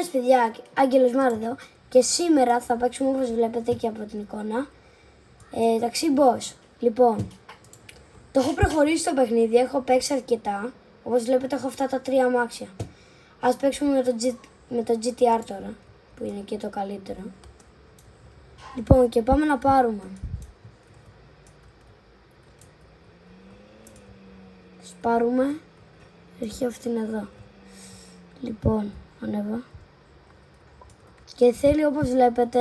Γεια σας παιδιά, Άγγελος Μάρο εδώ και σήμερα θα παίξουμε όπως βλέπετε και από την εικόνα ταξί boss. Λοιπόν, το έχω προχωρήσει το παιχνίδι, έχω παίξει αρκετά. Όπως βλέπετε έχω αυτά τα 3 αμάξια. Ας παίξουμε με το GTR τώρα, που είναι και το καλύτερο. Λοιπόν, και πάμε να πάρουμε. Ας πάρουμε, έχει αυτήν εδώ. Λοιπόν, ανέβα. Και θέλει όπως βλέπετε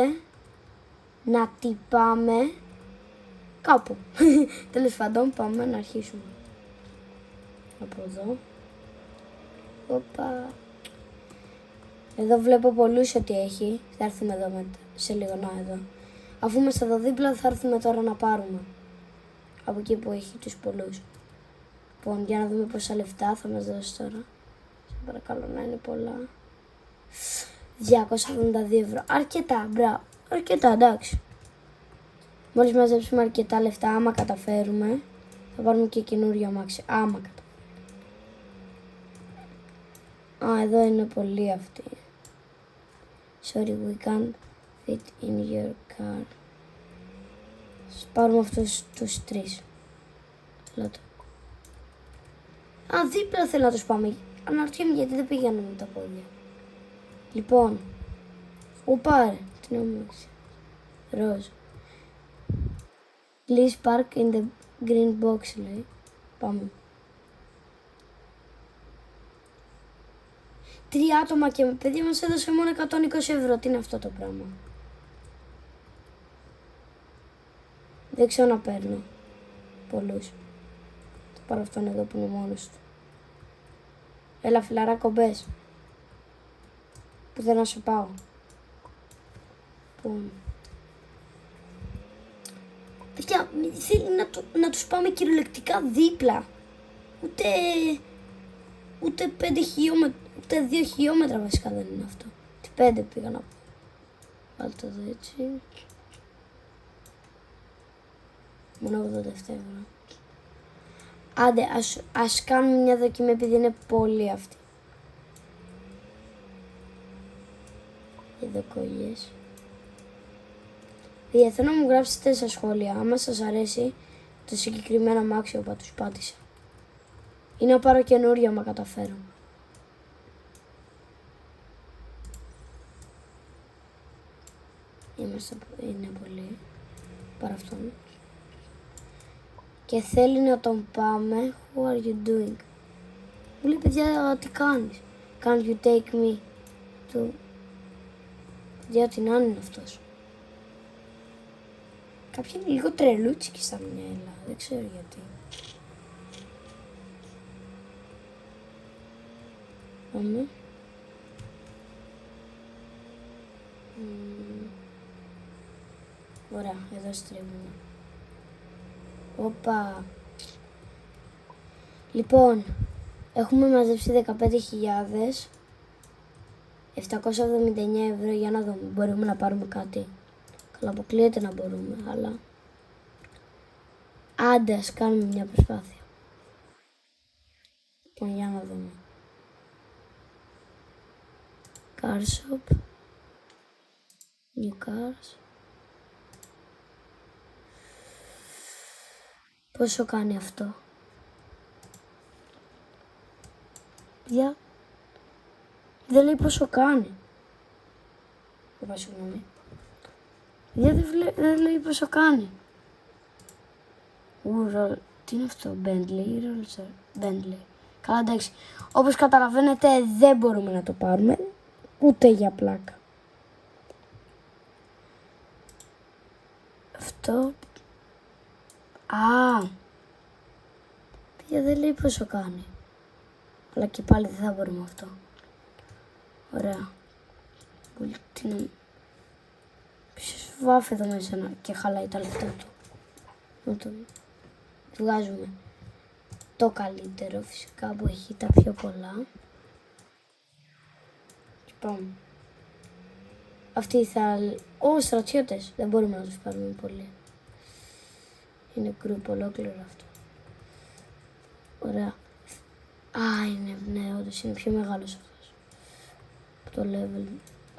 να τυπάμε κάπου. Τέλος πάντων πάμε να αρχίσουμε. Από εδώ. Οπα. Εδώ βλέπω πολλούς ότι έχει. Θα έρθουμε εδώ σε λίγο να εδώ. Αφού είμαστε εδώ δίπλα θα έρθουμε τώρα να πάρουμε. Από εκεί που έχει τους πολλούς. Λοιπόν, για να δούμε πόσα λεφτά θα μας δώσει τώρα. Σε παρακαλώ να είναι πολλά. 272 ευρώ. Αρκετά, μπράβο. Αρκετά, εντάξει. Μόλις μαζέψουμε αρκετά λεφτά, άμα καταφέρουμε, θα πάρουμε και καινούριο αμάξι. Άμα καταφέρουμε. Α, εδώ είναι πολύ αυτή. Sorry, we can't fit in your car. Ας πάρουμε αυτούς τους 3. Λάτω. Α, δίπλα θέλω να τους πάμε. Αναρωτιέμαι γιατί δεν πήγαμε με τα πόδια. Λοιπόν, πάρε την αμάξι. Ροζ. Please park in the green box, λέει. Πάμε. 3 άτομα και παιδιά μας έδωσε μόνο 120 ευρώ. Τι είναι αυτό το πράγμα. Δεν ξέρω να παίρνω πολλούς. Θα πάρω αυτόν εδώ που είναι μόνος του. Έλα φιλαράκο, μπες. Που θέλω να σε πάω. Λοιπόν. Παιδιά, θέλει να τους πάμε κυριολεκτικά δίπλα. Ούτε 5 χιλιόμετρα, ούτε 2 χιλιόμετρα βασικά δεν είναι αυτό. Τι 5 πήγα να πω. Βάλτε το εδώ έτσι. Μόνο 87 ευρώ. Άντε, ας κάνουμε μια δοκιμή επειδή είναι πολύ αυτή. Εδώ κόλλιες. Θέλω να μου γράψετε στα σχόλια άμα σας αρέσει το συγκεκριμένο αμάξιο που τους πάτησα. Ή να πάρω καινούριο άμα καταφέρω. Είναι πολύ. Πάρω αυτόν. Και θέλει να τον πάμε. Who are you doing? Μου λέει παιδιά τι κάνεις. Can you take me to... Για τι να είναι αυτός. Κάποιοι είναι λίγο τρελούτσικοι στα μυαλά. Δεν ξέρω γιατί. Πάμε. Ωραία, εδώ στρίβουμε. Οπα. Λοιπόν, έχουμε μαζέψει 15.779 ευρώ για να δούμε. Μπορούμε να πάρουμε κάτι. Καλά, αποκλείεται να μπορούμε, αλλά άντε ας κάνουμε μια προσπάθεια. Λοιπόν, για να δούμε. Car shop. New cars. Πόσο κάνει αυτό. Παιδιά, δεν λέει πόσο κάνει. Συγγνώμη. Δεν λέει πόσο κάνει. Τι είναι αυτό, Bentley. Καλά, εντάξει. Όπως καταλαβαίνετε δεν μπορούμε να το πάρουμε. Ούτε για πλάκα. Αυτό. Παιδιά δεν λέει πόσο κάνει. Αλλά και πάλι δεν θα μπορούμε αυτό. Ωραία. Τι είναι. Ποιος βάφει εδώ μέσα και χαλάει τα λεφτά του. Να το βγάζουμε το καλύτερο φυσικά που έχει τα πιο πολλά. Και πάμε. Αυτοί θα... στρατιώτες. Δεν μπορούμε να τους πάρουμε πολύ. Είναι γκρουπ ολόκληρο αυτό. Ωραία. Είναι, ναι, όντως είναι πιο μεγάλος αυτός.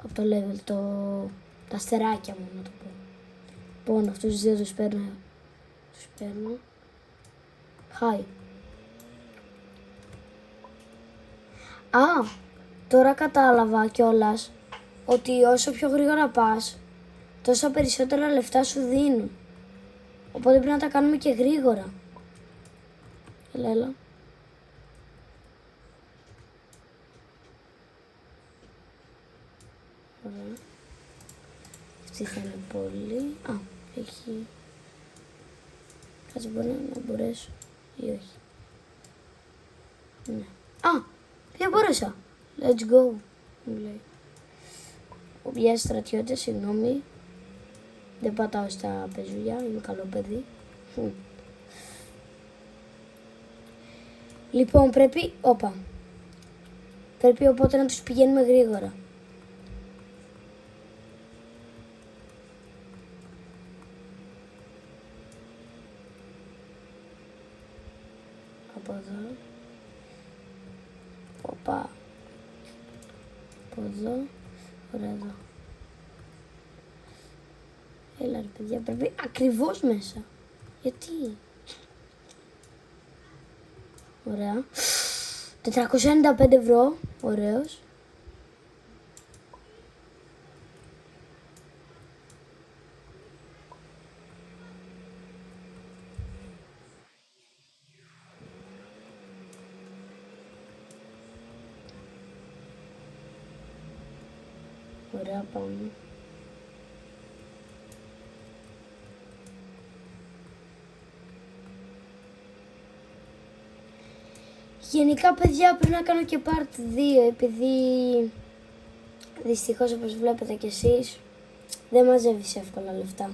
από το level, τα αστεράκια μου να το πω. Λοιπόν, αυτούς τους δύο τους παίρνω. Hi. Α, τώρα κατάλαβα κιόλας ότι όσο πιο γρήγορα πας, τόσο περισσότερα λεφτά σου δίνουν. Οπότε πρέπει να τα κάνουμε και γρήγορα. Έλα. Ωραία. Αυτή θα είναι πολύ... Α, έχει... Κάτσε μπορεί να μπορέσω ή όχι. Ναι. Α, δεν μπόρεσα. Let's go. Μου λέει. Βιάζει στρατιώτες, συγγνώμη. Δεν πατάω στα πεζούλια, είμαι καλό παιδί. Λοιπόν, πρέπει... Πρέπει οπότε να τους πηγαίνουμε γρήγορα. Από εδώ. Οπα. Από εδώ. Ωραία εδώ. Έλα ρε παιδιά, πρέπει ακριβώς μέσα. Γιατί? Ωραία. 495 ευρώ. Ωραίος. Ωραία, πάμε. Γενικά, παιδιά, πρέπει να κάνω και part 2, επειδή δυστυχώς, όπως βλέπετε κι εσείς, δεν μαζεύεις εύκολα λεφτά.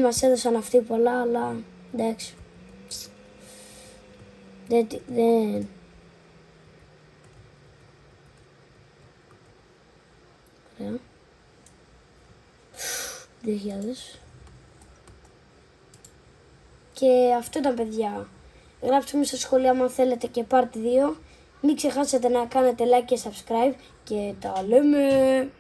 Μας έδωσαν αυτοί πολλά, αλλά εντάξει. Δεν... Ωραία. 2.000. Και αυτό ήταν, παιδιά. Γράψτε μου στα σχόλια αν θέλετε και part 2. Μην ξεχάσετε να κάνετε like και subscribe και τα λέμε.